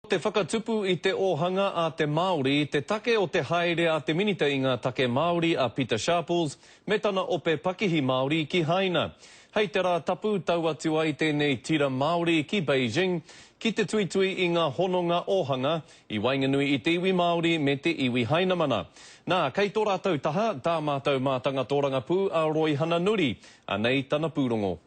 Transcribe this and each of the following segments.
Te whakatupu I te ohanga a te Māori, te take o te haere a te minita I ngā take Māori a Peter Sharples, me tana ope Pakihi Māori ki Haina. Hei te rā tapu tau atu ai tēnei tira Māori ki Beijing, ki te tuitui I ngā hononga ohanga, I Wainganui I te iwi Māori me te iwi Hainamana. Nā, kei tō rātou taha, tā mātou mātanga tōranga pū a Roy Hananuri, anei tana pūrongo.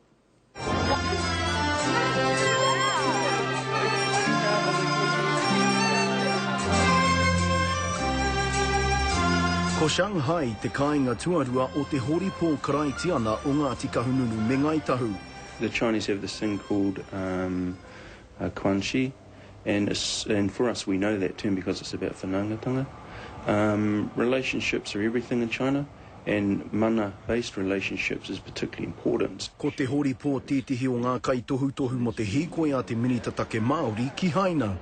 Ko Shanghai te kāinga tuarua o te Horipo Karaitiana o ngā tikahununu me ngai tahu. The Chinese have this thing called Quan Chi, and for us we know that term because it's about whanaungatanga. Relationships are everything in China, and mana-based relationships is particularly important. Ko te Horipo tētihi o ngā kai tohu mo te hīkoi a te minita take Māori ki Haina.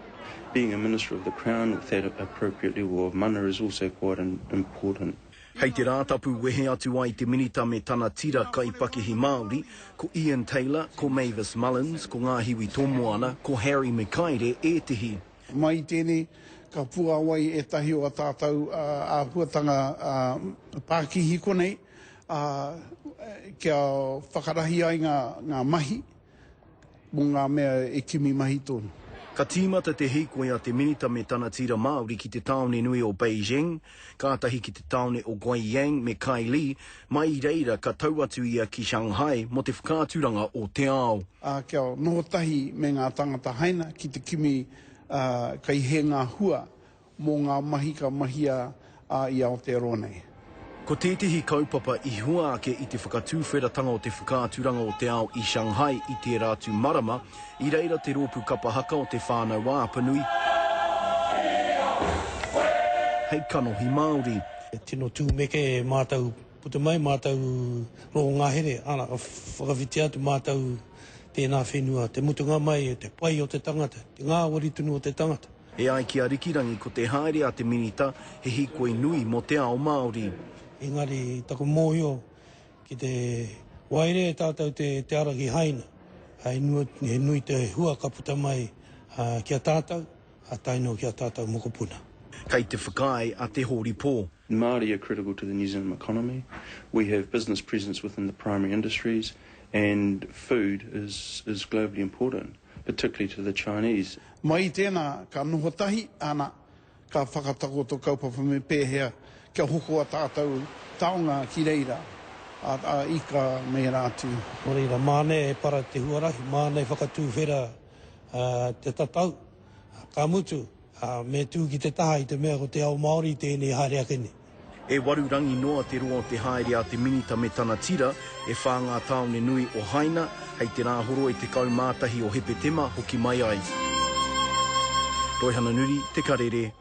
Being a Minister of the Crown with that appropriate level of mana is also quite important. Hei te rātapu wehe atu ai te minita me tana tira kai Pakihi Māori, ko Ian Taylor, ko Mavis Mullins, ko Ngāhiwi Tomoana, ko Harry Mikaere e tihi. Mai tēnei, ka pua wai e tahi o a tātou a huatanga Pakihi konei, kia whakarahi ai ngā mahi, mo ngā mea e kimi mahi tonu. Ka tīmata te hīkoi a te minita me tana tira Māori ki te taone nui o Beijing, kātahi ki te taone o Guiyang me Kaili, mai reira ka tau atu ia ki Shanghai mo te whakāturanga o te ao. Kia noho tahi me ngā tangata haina ki te kimi kai he ngā hua mō ngā mahi ka mahia I Aotearoa nei. Ko tētihi kaupapa I hua ake I te whakatūwheratanga o te whakāturanga o te ao I Shanghai I te rātu marama, I reira te rōpu kapahaka o te whānau Wāpanui. Hei kanohi Māori. Tino tūmeke e mātau puta mai, mātau ro ngahere, ana whakawhiti atu mātau tēnā whenua, te mutunga mai, te pai o te tangata, te ngāwari tunu o te tangata. E ai ki a rikirangi ko te haere a te minita he hīkoi nui mo te ao Māori. Engari, tako mōhio ki te waire tātou te ara ki Haina. He nui te hua ka puta mai kia tātou, a taino kia tātou mokopuna. Kei te whakai a te Horipo. Māori are critical to the New Zealand economy. We have business presence within the primary industries, and food is globally important, particularly to the Chinese. Mai tēnā, ka noho tahi ana, ka whakatakoto kaupapa me pēhea, kia hoko a tātou taonga ki reira, a ika me rātu. O reira, māne e para te huarahi, māne whakatū whera te tatau, ka mutu, me tū ki te taha I te mea ko te ao Māori tēnei haere akene. E warurangi noa te roa o te haere a te minita me tana tira, e whā ngā taone nui o Haina, hei te rāhoro I te kaumātahi o Hepetema hoki mai ai. Roy Hananuri, Te Karere.